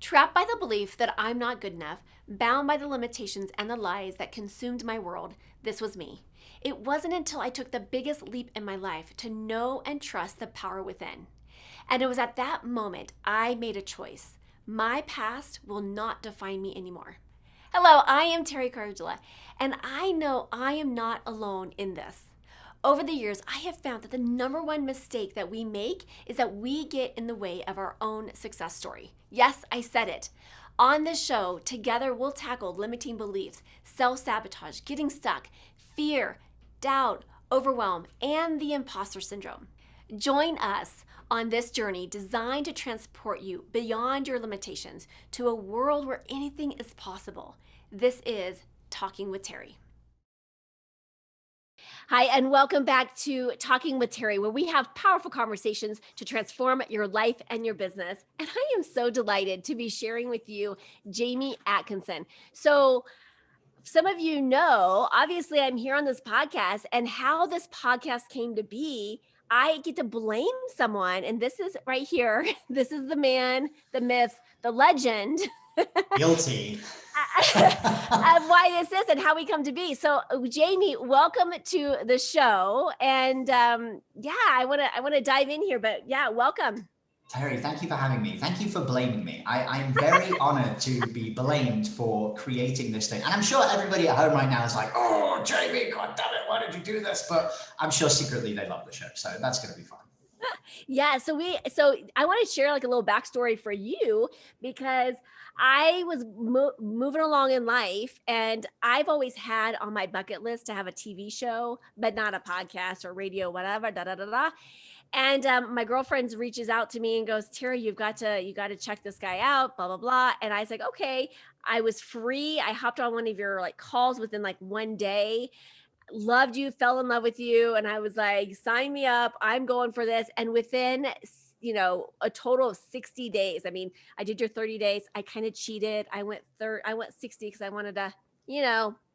Trapped by the belief that I'm not good enough, bound by the limitations and the lies that consumed my world, this was me. It wasn't until I took the biggest leap in my life to know and trust the power within. And it was at that moment I made a choice. My past will not define me anymore. Hello, I am Teri, and I know I am not alone in this. Over the years, I have found that the number one mistake that we make is that we get in the way of our own success story. Yes, I said it. On this show, together we'll tackle limiting beliefs, self-sabotage, getting stuck, fear, doubt, overwhelm, and the imposter syndrome. Join us on this journey designed to transport you beyond your limitations to a world where anything is possible. This is Talking with Teri. Hi, and welcome back to Talking with Teri, where we have powerful conversations to transform your life and your business. And I am so delighted to be sharing with you Jamie Atkinson. So, some of you know, obviously, I'm here on this podcast, and how this podcast came to be. I get to blame someone, and this is right here. This is the man, the myth, the legend. Guilty. Of why this is and how we come to be. So, Jamie, welcome to the show. And I want to dive in here. But yeah, welcome. Teri, thank you for having me. Thank you for blaming me. I'm very honored to be blamed for creating this thing. And I'm sure everybody at home right now is like, oh, Jamie, God damn it, why did you do this? But I'm sure secretly they love the show. So that's going to be fun. Yeah. So I want to share like a little backstory for you, because I was moving along in life, and I've always had on my bucket list to have a TV show, but not a podcast or radio, whatever, da, da, da, da. And my girlfriend reaches out to me and goes, Teri, you got to check this guy out, blah, blah, blah. And I was like, okay. I was free. I hopped on one of your like calls within like one day. Loved you, fell in love with you. And I was like, sign me up. I'm going for this. And within, a total of 60 days. I mean, I did your 30 days. I kind of cheated. I went 60 because I wanted to,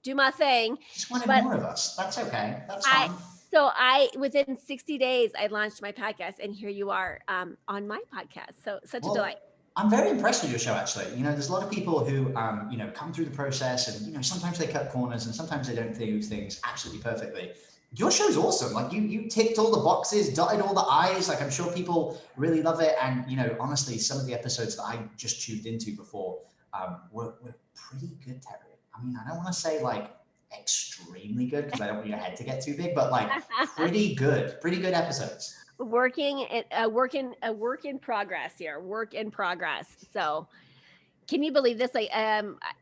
do my thing. Just wanted more of us. That's okay. That's fine. So within 60 days, I launched my podcast, and here you are on my podcast. So such a delight. I'm very impressed with your show, actually. There's a lot of people who, come through the process, and, sometimes they cut corners and sometimes they don't do things absolutely perfectly. Your show's awesome. Like you ticked all the boxes, dotted all the I's. Like I'm sure people really love it. And, honestly, some of the episodes that I just tuned into before were pretty good, Teri. I mean, I don't want to say like extremely good because I don't want your head to get too big, but like pretty good episodes. Work in progress here. Work in progress. So can you believe this? Like,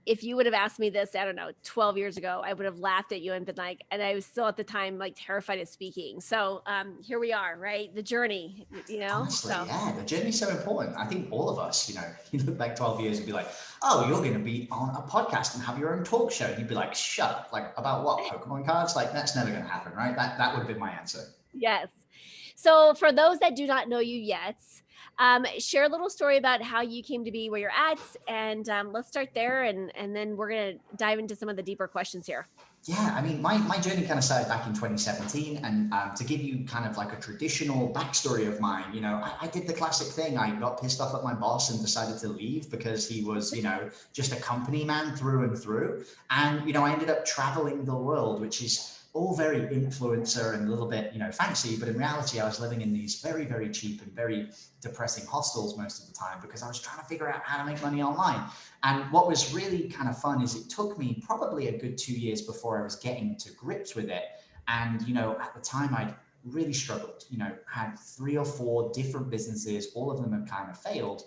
if you would have asked me this, I don't know, 12 years ago, I would have laughed at you and been like, and I was still at the time, like terrified of speaking. So here we are, right? The journey, Honestly, yeah, the journey's so important. I think all of us, you look back 12 years and be like, oh, you're going to be on a podcast and have your own talk show. And you'd be like, shut up. Like about what? Pokemon cards? Like that's never going to happen, right? That would have been my answer. Yes. So for those that do not know you yet, share a little story about how you came to be where you're at. And let's start there. And then we're going to dive into some of the deeper questions here. Yeah, I mean, my journey kind of started back in 2017. And to give you kind of like a traditional backstory of mine, I did the classic thing. I got pissed off at my boss and decided to leave because he was, just a company man through and through. And, I ended up traveling the world, which is all very influencer and a little bit, fancy, but in reality, I was living in these very, very cheap and very depressing hostels most of the time because I was trying to figure out how to make money online. And what was really kind of fun is it took me probably a good 2 years before I was getting to grips with it. And, at the time I'd really struggled, had 3 or 4 different businesses, all of them had kind of failed.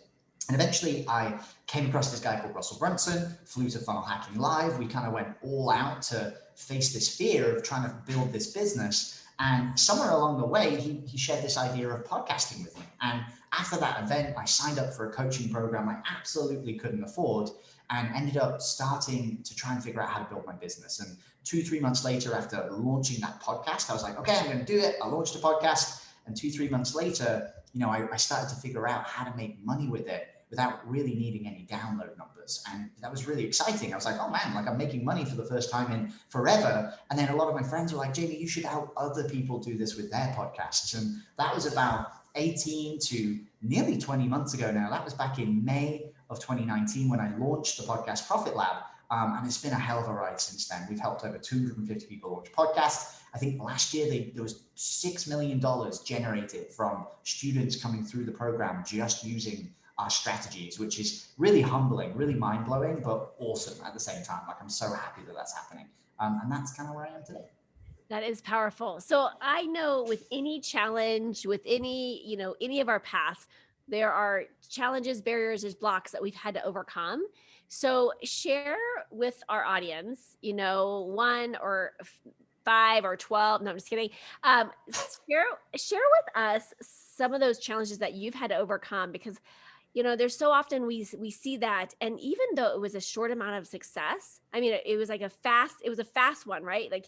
And eventually I came across this guy called Russell Brunson, flew to Funnel Hacking Live. We kind of went all out to face this fear of trying to build this business. And somewhere along the way, he shared this idea of podcasting with me. And after that event, I signed up for a coaching program I absolutely couldn't afford and ended up starting to try and figure out how to build my business. And 2-3 months later, after launching that podcast, I was like, okay, I'm going to do it. I launched a podcast. And 2-3 months later, I started to figure out how to make money with it without really needing any download numbers. And that was really exciting. I was like, oh man, like I'm making money for the first time in forever. And then a lot of my friends were like, Jamie, you should help other people do this with their podcasts. And that was about 18 to nearly 20 months ago now. That was back in May of 2019 when I launched the podcast Profit Lab. And it's been a hell of a ride since then. We've helped over 250 people launch podcasts. I think last year there was $6 million generated from students coming through the program just using our strategies, which is really humbling, really mind-blowing, but awesome at the same time. Like, I'm so happy that that's happening. And that's kind of where I am today. That is powerful. So I know with any challenge, with any, any of our paths, there are challenges, barriers, there's blocks that we've had to overcome. So share with our audience, one or five or 12. No, I'm just kidding. Share with us some of those challenges that you've had to overcome, because there's so often we see that, and even though it was a short amount of success, I mean, it was a fast one, right? Like,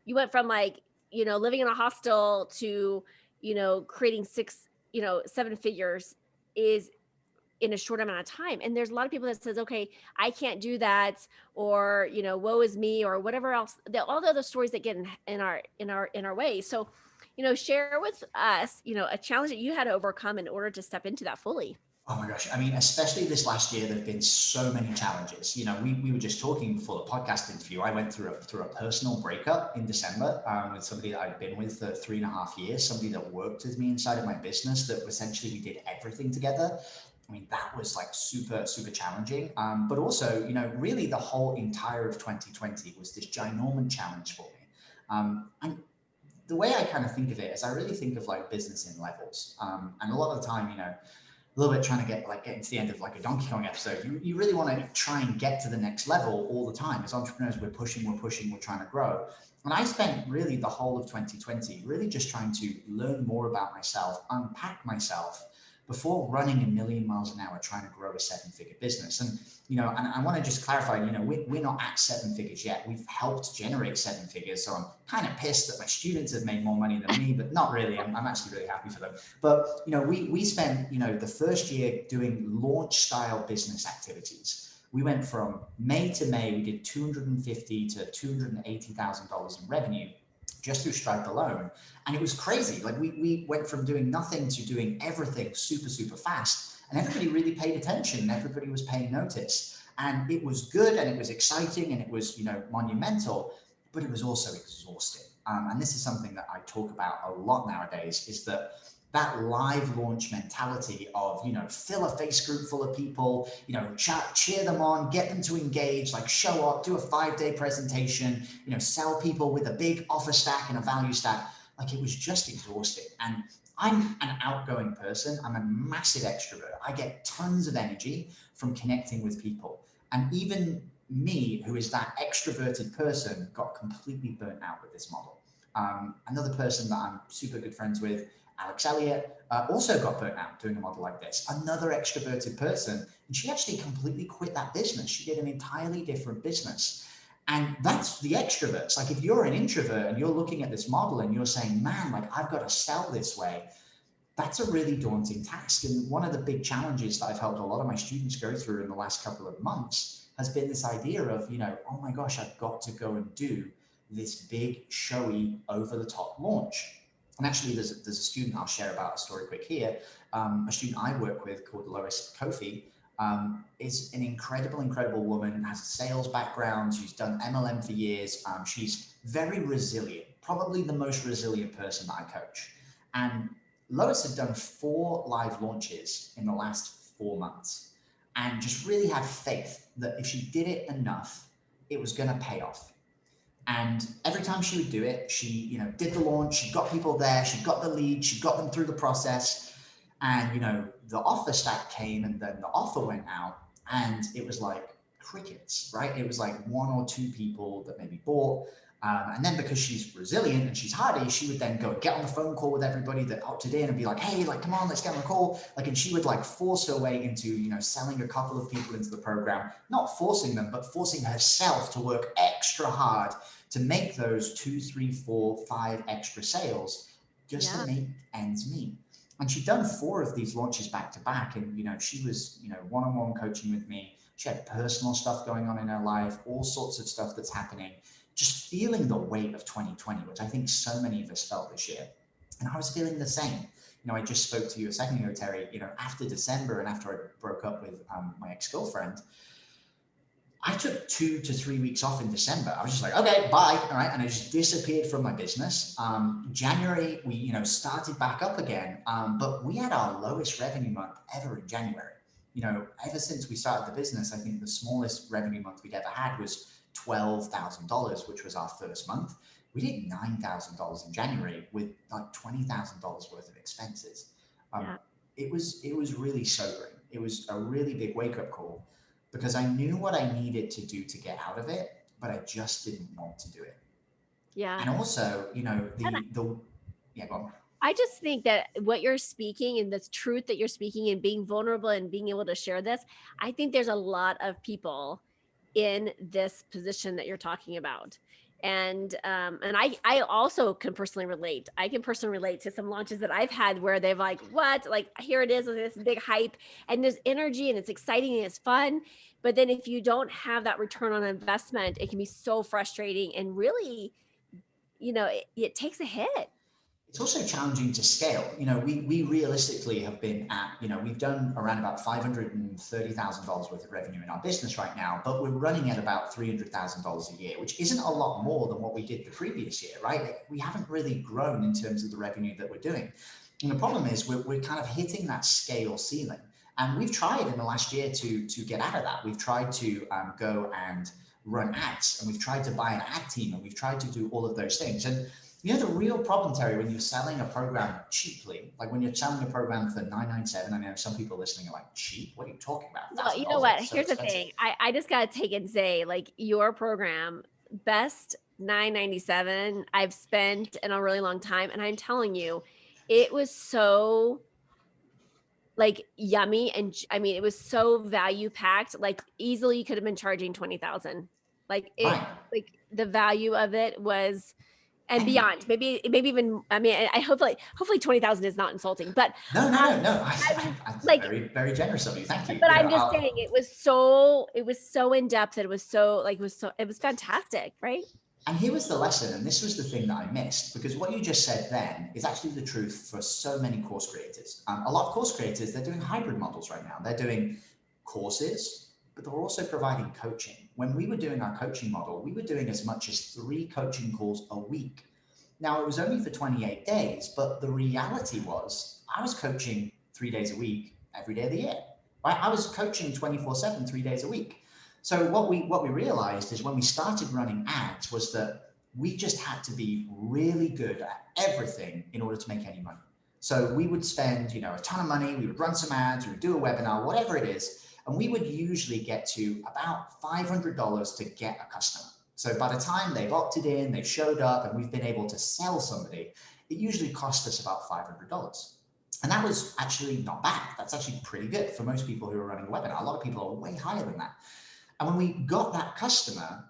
you went from, like, living in a hostel to, creating seven figures is in a short amount of time. And there's a lot of people that says, okay, I can't do that, or, woe is me, or whatever else, all the other stories that get in our way. So, share with us, a challenge that you had to overcome in order to step into that fully. Oh my gosh. I mean, especially this last year, there have been so many challenges. We were just talking before the podcast interview. I went through a personal breakup in December with somebody that I'd been with for 3.5 years, somebody that worked with me inside of my business, that essentially we did everything together. I mean, that was like super, super challenging. But also, really the whole entire of 2020 was this ginormous challenge for me. And the way I kind of think of it is I really think of like business in levels. And a lot of the time, a little bit trying to get into the end of like a Donkey Kong episode. You really want to try and get to the next level all the time. As entrepreneurs, we're pushing, we're trying to grow. And I spent really the whole of 2020 really just trying to learn more about myself, unpack myself before running a million miles an hour trying to grow a 7-figure business. And, and I want to just clarify, we're not at 7 figures yet. We've helped generate 7 figures. So I'm kind of pissed that my students have made more money than me, but not really. I'm actually really happy for them. But, we spent, the first year doing launch style business activities. We went from May to May, we did $250,000 to $280,000 in revenue just through Stripe alone. And it was crazy. Like we went from doing nothing to doing everything super, super fast. And everybody really paid attention and everybody was paying notice. And it was good and it was exciting and it was, monumental, but it was also exhausting. And this is something that I talk about a lot nowadays, is that live launch mentality of, fill a face group full of people, cheer them on, get them to engage, like show up, do a 5-day presentation, sell people with a big offer stack and a value stack. Like, it was just exhausting. And I'm an outgoing person. I'm a massive extrovert. I get tons of energy from connecting with people. And even me, who is that extroverted person, got completely burnt out with this model. Another person that I'm super good friends with, Alex Elliott, also got burnt out doing a model like this. Another extroverted person, and she actually completely quit that business. She did an entirely different business. And that's the extroverts. Like, if you're an introvert and you're looking at this model and you're saying, man, like, I've got to sell this way, that's a really daunting task. And one of the big challenges that I've helped a lot of my students go through in the last couple of months has been this idea of, oh my gosh, I've got to go and do this big, showy, over-the-top launch. And actually, there's a student I'll share about a story quick here. A student I work with called Lois Kofi is an incredible woman, has a sales background. She's done MLM for years. She's very resilient, probably the most resilient person that I coach. And Lois had done 4 live launches in the last 4 months and just really had faith that if she did it enough, it was going to pay off. And every time she would do it, she, did the launch, she got people there, she got the lead, she got them through the process. And, the offer stack came and then the offer went out and it was like crickets, right? It was like 1 or 2 people that maybe bought. And then because she's resilient and she's hardy, she would then go get on the phone call with everybody that opted in and be like, hey, like, come on, let's get on the call. Like, and she would like force her way into, selling a couple of people into the program, not forcing them, but forcing herself to work extra hard to make those 2, 3, 4, 5 extra sales just to make ends meet. And she'd done 4 of these launches back to back. And, she was, one-on-one coaching with me. She had personal stuff going on in her life, all sorts of stuff that's happening, just feeling the weight of 2020, which I think so many of us felt this year. And I was feeling the same. I just spoke to you a second ago, Teri, after December and after I broke up with my ex-girlfriend, I took 2 to 3 weeks off in December. I was just like, okay, bye. All right. And I just disappeared from my business. January, we, started back up again. But we had our lowest revenue month ever in January. Ever since we started the business, I think the smallest revenue month we'd ever had was $12,000, which was our first month. We did $9,000 in January with like $20,000 worth of expenses. Yeah. It was really sobering. It was a really big wake up call, because I knew what I needed to do to get out of it, but I just didn't want to do it. Yeah. And also, And yeah, go on. I just think that what you're speaking and this truth that you're speaking and being vulnerable and being able to share this, I think there's a lot of people in this position that you're talking about. And I also can personally relate. I can personally relate to some launches that I've had where they've like, what? Like, here it is, this big hype, and there's energy and it's exciting and it's fun. But then if you don't have that return on investment, it can be so frustrating and really, it takes a hit. It's also challenging to scale. We realistically have been at, we've done around about $530,000 worth of revenue in our business right now, but we're running at about $300,000 a year, which isn't a lot more than what we did the previous year, right? Like, we haven't really grown in terms of the revenue that we're doing. And the problem is we're kind of hitting that scale ceiling. And we've tried in the last year to get out of that. We've tried to go and run ads, and we've tried to buy an ad team, and we've tried to do all of those things. And the real problem, Teri, when you're selling a program cheaply, like when you're selling a program for $997, I know some people listening are like, cheap? What are you talking about? Well, you know $1,000? what? That's so Here's the expensive. thing. I just gotta take and say, like, your program, best $997 I've spent in a really long time. And I'm telling you, it was so like yummy. And I mean, it was so value packed. Like, easily you could have been charging 20,000. Like Right. like the value of it was, and And beyond, maybe even, I mean, I hopefully 20,000 is not insulting, but no. I was That's like, very, very generous of you. Thank you. but I'm just saying it was so in depth that it was so like, it was fantastic, right? And here was the lesson, and this was the thing that I missed, because what you just said then is actually the truth for so many course creators. A lot of course creators, they're doing hybrid models right now. They're doing courses, but they're also providing coaching. When we were doing our coaching model, we were doing as much as 3 coaching calls a week. Now, it was only for 28 days, but the reality was I was coaching 3 days a week, every day of the year. Right? I was coaching 24/7, 3 days a week. So what we realized is when we started running ads was that we just had to be really good at everything in order to make any money. So we would spend, a ton of money, we would run some ads, we would do a webinar, whatever it is, and we would usually get to about $500 to get a customer. So by the time they've opted in, they've showed up, and we've been able to sell somebody, it usually cost us about $500. And that was actually not bad. That's actually pretty good for most people who are running a webinar. A lot of people are way higher than that. And when we got that customer,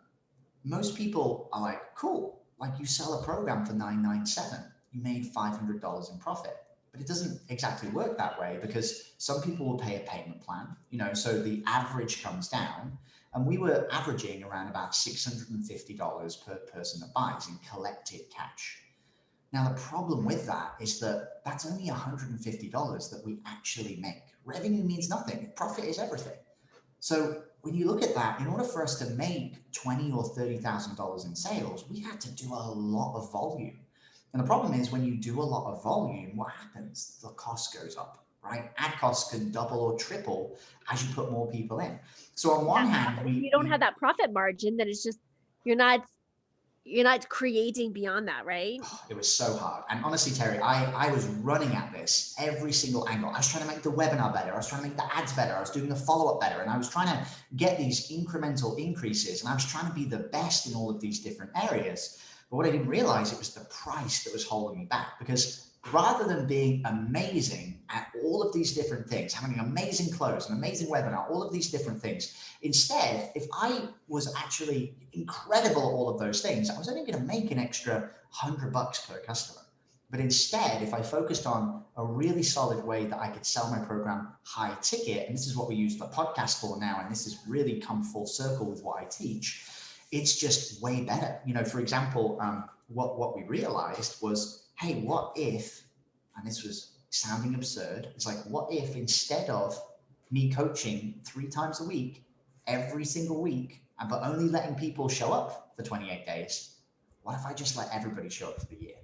most people are like, cool, like you sell a program for $997, you made $500 in profit. But it doesn't exactly work that way, because some people will pay a payment plan, so the average comes down. And we were averaging around about $650 per person that buys in collected cash. Now, the problem with that is that that's only $150 that we actually make. Revenue means nothing. Profit is everything. So when you look at that, in order for us to make $20,000 or $30,000 in sales, we had to do a lot of volume. And the problem is, when you do a lot of volume, what happens? The cost goes up, right? Ad costs can double or triple as you put more people in. So on one hand, if you don't have that profit margin, then it's just, you're not creating beyond that, right? it was so hard. And honestly, Teri, I was running at this every single angle. I was trying to make the webinar better. I was trying to make the ads better. I was doing the follow-up better. And I was trying to get these incremental increases. And I was trying to be the best in all of these different areas. But what I didn't realize, it was the price that was holding me back, because rather than being amazing at all of these different things, having an amazing close, an amazing webinar, all of these different things, instead, if I was actually incredible at all of those things, I was only going to make an extra $100 per customer. But instead, if I focused on a really solid way that I could sell my program high ticket, and this is what we use the podcast for now, and this has really come full circle with what I teach, it's just way better. For example, what we realized was, hey, what if, and this was sounding absurd. It's like, what if instead of me coaching 3 times a week, every single week, but only letting people show up for 28 days, what if I just let everybody show up for the year?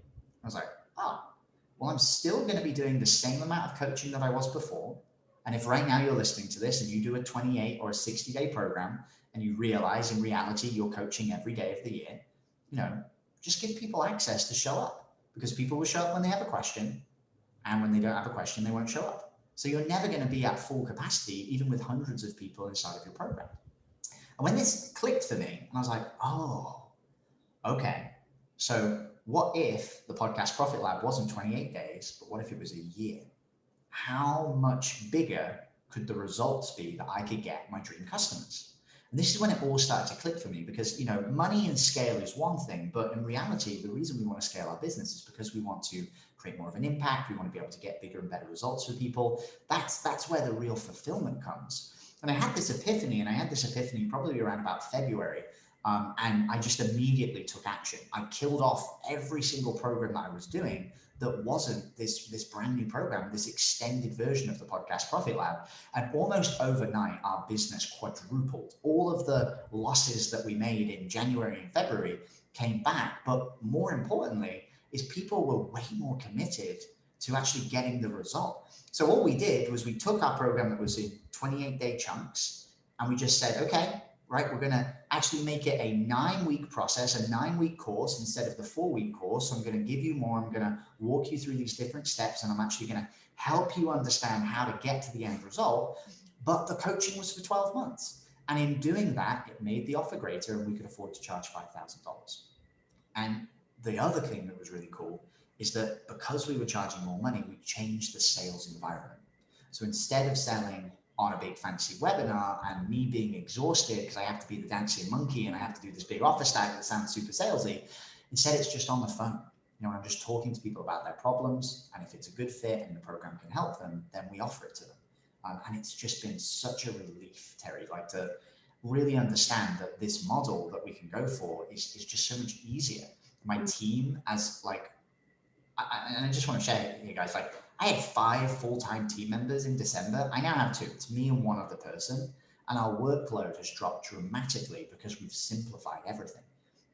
I was like, oh, well, I'm still going to be doing the same amount of coaching that I was before. And if right now you're listening to this and you do a 28 or a 60-day program and you realize in reality you're coaching every day of the year, just give people access to show up, because people will show up when they have a question, and when they don't have a question, they won't show up. So you're never going to be at full capacity, even with hundreds of people inside of your program. And when this clicked for me, and I was like, oh, okay. So what if the Podcast Profit Lab wasn't 28 days, but what if it was a year? How much bigger could the results be that I could get my dream customers? And this is when it all started to click for me, because money and scale is one thing, but in reality, the reason we want to scale our business is because we want to create more of an impact. We want to be able to get bigger and better results for people. That's where the real fulfillment comes. And I had this epiphany probably around about February. And I just immediately took action. I killed off every single program that I was doing that wasn't this brand new program, this extended version of the Podcast Profit Lab. And almost overnight, our business quadrupled. All of the losses that we made in January and February came back. But more importantly, is people were way more committed to actually getting the result. So what we did was we took our program that was in 28-day chunks, and we just said, okay, right, we're going to actually make it a 9-week process, a 9-week course instead of the 4-week course. So I'm going to give you more. I'm going to walk you through these different steps, and I'm actually going to help you understand how to get to the end result. But the coaching was for 12 months. And in doing that, it made the offer greater, and we could afford to charge $5,000. And the other thing that was really cool is that because we were charging more money, we changed the sales environment. So instead of selling on a big fancy webinar and me being exhausted because I have to be the dancing monkey and I have to do this big offer stack that sounds super salesy, instead it's just on the phone. I'm just talking to people about their problems, and if it's a good fit and the program can help them, then we offer it to them. And it's just been such a relief, Teri, to really understand that this model that we can go for is just so much easier. My team, I just want to share here, guys, I had 5 full-time team members in December. I now have 2. It's me and one other person. And our workload has dropped dramatically because we've simplified everything.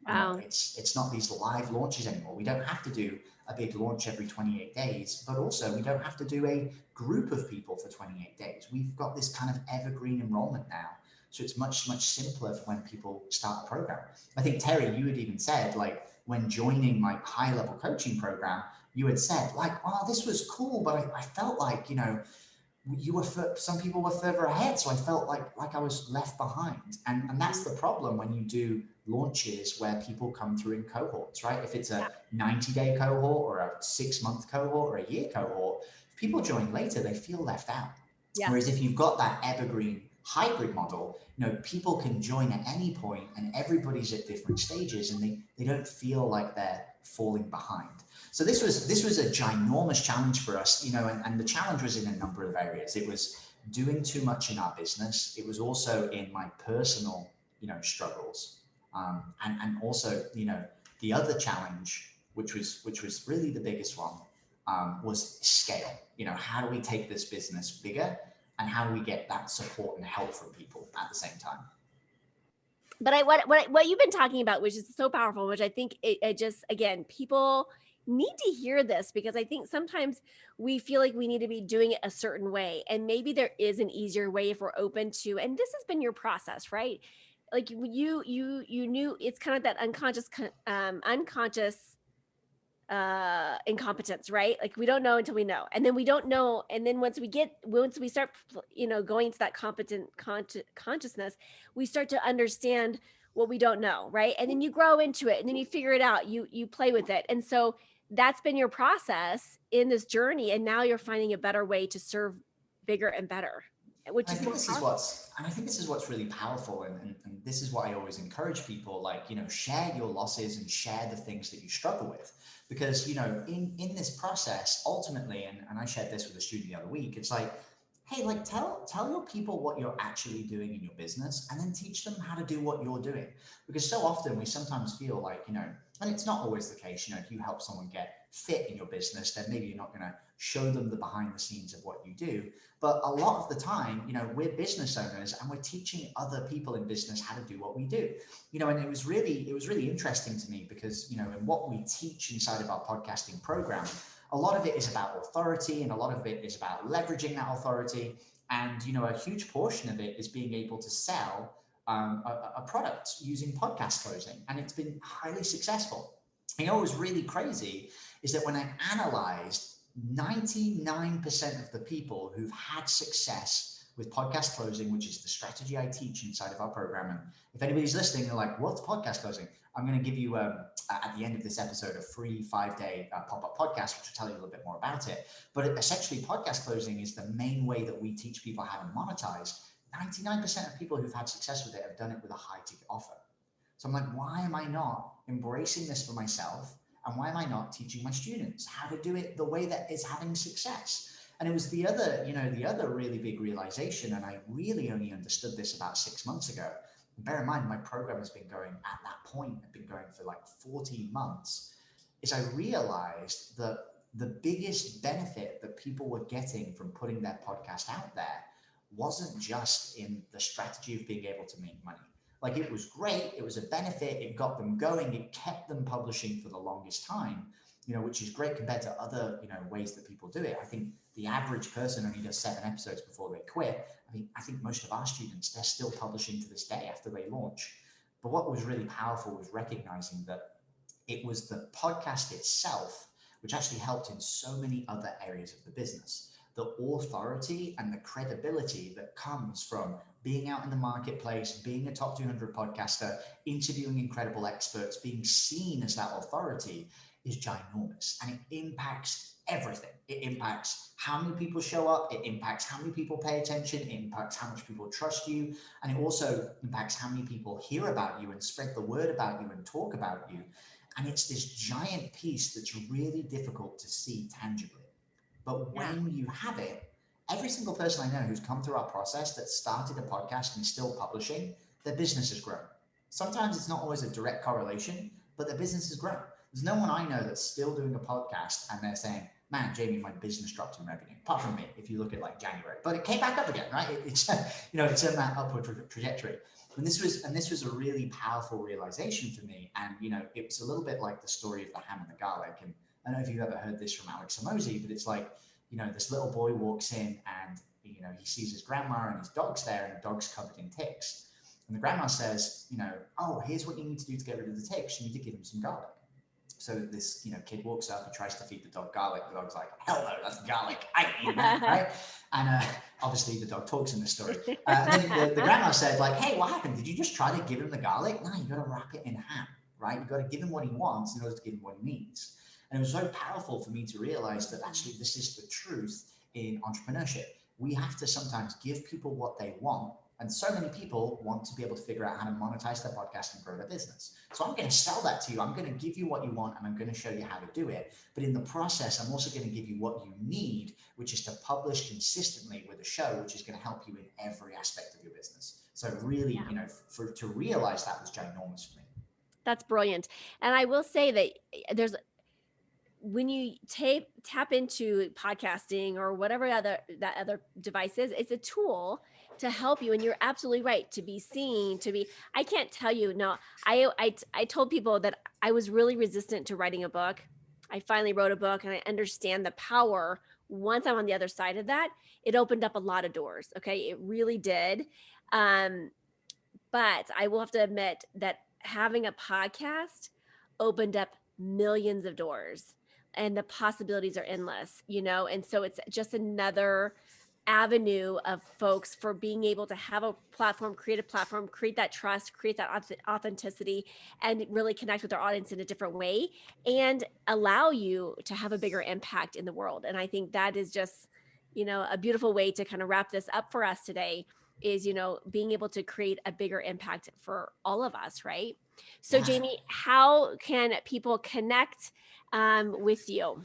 Wow. It's not these live launches anymore. We don't have to do a big launch every 28 days, but also we don't have to do a group of people for 28 days. We've got this kind of evergreen enrollment now. So it's much, much simpler for when people start a program. I think, Teri, you had even said, when joining my high-level coaching program, you had said, oh, this was cool, but I felt like, some people were further ahead. So I felt like I was left behind. And that's the problem when you do launches where people come through in cohorts, right? If it's a 90-day cohort or a 6-month cohort or a year cohort, if people join later, they feel left out. Yeah. Whereas if you've got that evergreen hybrid model, people can join at any point and everybody's at different stages and they don't feel like they're falling behind. So this was a ginormous challenge for us, and the challenge was in a number of areas. It was doing too much in our business. It was also in my personal, struggles. And also, the other challenge, which was really the biggest one, was scale. How do we take this business bigger? And how do we get that support and help from people at the same time? But what you've been talking about, which is so powerful, which I think it just, again, people need to hear this, because I think sometimes we feel like we need to be doing it a certain way, and maybe there is an easier way if we're open to, and this has been your process, right? Like you knew it's kind of that unconscious incompetence, right? Like we don't know until we know, and then we don't know, and then once we start going to that competent consciousness, we start to understand what we don't know, right? And then you grow into it, and then you figure it out, you play with it. And so that's been your process in this journey, and now you're finding a better way to serve bigger and better, which I think this is what's really powerful, and this is what I always encourage people, share your losses and share the things that you struggle with, because in this process ultimately, and I shared this with a student the other week, it's like hey, like tell your people what you're actually doing in your business, and then teach them how to do what you're doing. Because so often we sometimes feel like, and it's not always the case, if you help someone get fit in your business, then maybe you're not going to show them the behind the scenes of what you do. But a lot of the time, we're business owners and we're teaching other people in business how to do what we do. And it was really interesting to me because, in what we teach inside of our podcasting program, a lot of it is about authority and a lot of it is about leveraging that authority. And, a huge portion of it is being able to sell a product using podcast closing. And it's been highly successful. What was really crazy is that when I analyzed 99% of the people who've had success with podcast closing, which is the strategy I teach inside of our program. And if anybody's listening, they're like, what's podcast closing? I'm going to give you, at the end of this episode, a free 5-day pop-up podcast, which will tell you a little bit more about it. But essentially, podcast closing is the main way that we teach people how to monetize. 99% of people who've had success with it have done it with a high ticket offer. So I'm like, why am I not embracing this for myself? And why am I not teaching my students how to do it the way that is having success? And it was the other really big realization, and I really only understood this about 6 months ago. And bear in mind, my program has been going at that point, had been going for like 14 months, is I realized that the biggest benefit that people were getting from putting their podcast out there wasn't just in the strategy of being able to make money. Like, it was great, it was a benefit, it got them going, it kept them publishing for the longest time, which is great compared to other, ways that people do it. I think the average person only does 7 episodes before they quit. I think most of our students, they're still publishing to this day after they launch. But what was really powerful was recognizing that it was the podcast itself, which actually helped in so many other areas of the business. The authority and the credibility that comes from being out in the marketplace, being a top 200 podcaster, interviewing incredible experts, being seen as that authority is ginormous, and it impacts everything. It impacts how many people show up, it impacts how many people pay attention, it impacts how much people trust you, and it also impacts how many people hear about you and spread the word about you and talk about you. And it's this giant piece that's really difficult to see tangibly. But Yeah. when you have it, every single person I know who's come through our process that started a podcast and is still publishing, their business has grown. Sometimes it's not always a direct correlation, but their business has grown. There's no one I know that's still doing a podcast and they're saying, man, Jamie, my business dropped in revenue. Apart from me, if you look at like January, but it came back up again, right? It's it's in that upward trajectory. And this was a really powerful realization for me. And it was a little bit like the story of the ham and the garlic. And I don't know if you've ever heard this from Alex Hormozi, but it's like, this little boy walks in and, he sees his grandma and his dog's there, and the dog's covered in ticks. And the grandma says, oh, here's what you need to do to get rid of the ticks. You need to give him some garlic. So this, kid walks up, he tries to feed the dog garlic. The dog's like, hell no, that's garlic. I ain't eating that, right? And obviously the dog talks in the story. And then the grandma said, like, hey, what happened? Did you just try to give him the garlic? No, you got to wrap it in ham, right? You got to give him what he wants in order to give him what he needs. And it was so powerful for me to realize that actually this is the truth in entrepreneurship. We have to sometimes give people what they want. And so many people want to be able to figure out how to monetize their podcast and grow their business. So I'm going to sell that to you. I'm going to give you what you want, and I'm going to show you how to do it. But in the process, I'm also going to give you what you need, which is to publish consistently with a show, which is going to help you in every aspect of your business. So really, Yeah. to realize that was ginormous for me. That's brilliant. And I will say that there's when you tap into podcasting or whatever other device is, it's a tool to help you. And you're absolutely right, to be seen, I can't tell you. No, I told people that I was really resistant to writing a book. I finally wrote a book, and I understand the power. Once I'm on the other side of that, it opened up a lot of doors. Okay. It really did. But I will have to admit that having a podcast opened up millions of doors, and the possibilities are endless, and so it's just another avenue of folks for being able to have a platform, create that trust, create that authenticity, and really connect with their audience in a different way, and allow you to have a bigger impact in the world. And I think that is just, a beautiful way to kind of wrap this up for us today, is, being able to create a bigger impact for all of us, right? So Yeah. Jamie, how can people connect with you?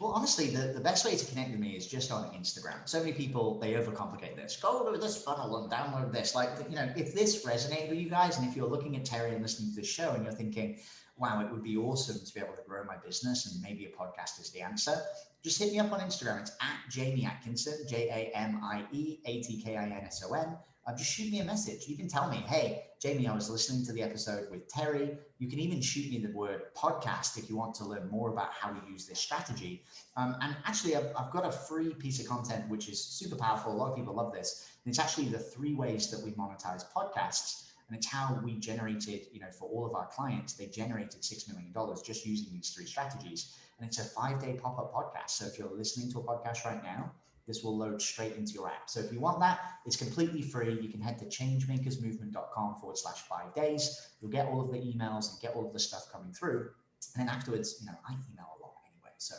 Well, honestly, the best way to connect with me is just on Instagram. So many people, they overcomplicate this. Go to this funnel and download this. Like, if this resonated with you guys, and if you're looking at Teri and listening to this show and you're thinking, wow, it would be awesome to be able to grow my business and maybe a podcast is the answer, just hit me up on Instagram. It's at Jamie Atkinson, JamieAtkinson. Just shoot me a message. You can tell me, hey, Jamie, I was listening to the episode with Teri. You can even shoot me the word podcast if you want to learn more about how we use this strategy. And actually, I've got a free piece of content, which is super powerful. A lot of people love this. And it's actually the 3 ways that we monetize podcasts. And it's how we generated, for all of our clients, they generated $6 million just using these 3 strategies. And it's a 5-day pop-up podcast. So if you're listening to a podcast right now, this will load straight into your app. So if you want that, it's completely free. You can head to changemakersmovement.com/5 days. You'll get all of the emails and get all of the stuff coming through. And then afterwards, I email a lot anyway. So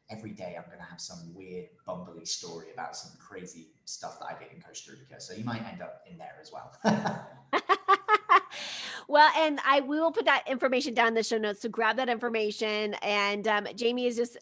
every day I'm going to have some weird, bumbly story about some crazy stuff that I did in Costa Rica. So you might end up in there as well. Well, and we will put that information down in the show notes. So grab that information. And Jamie is just,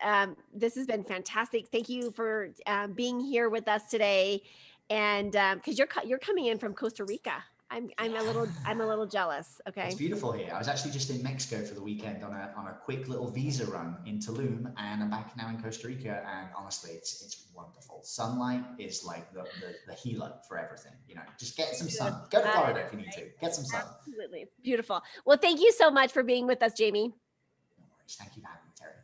this has been fantastic. Thank you for being here with us today. And because you're coming in from Costa Rica. I'm a little jealous. Okay. It's beautiful here. I was actually just in Mexico for the weekend on a quick little visa run in Tulum, and I'm back now in Costa Rica. And honestly, it's wonderful. Sunlight is like the healer for everything. Just get some sun. Go to Florida if you need to. Get some sun. Absolutely. Beautiful. Well, thank you so much for being with us, Jamie. No worries. Thank you for having me, Teri.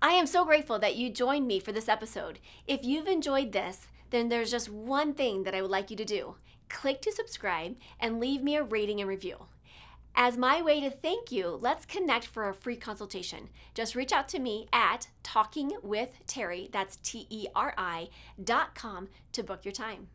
I am so grateful that you joined me for this episode. If you've enjoyed this, then there's just one thing that I would like you to do. Click to subscribe and leave me a rating and review. As my way to thank you, let's connect for a free consultation. Just reach out to me at talkingwithteri, that's TERI.com, to book your time.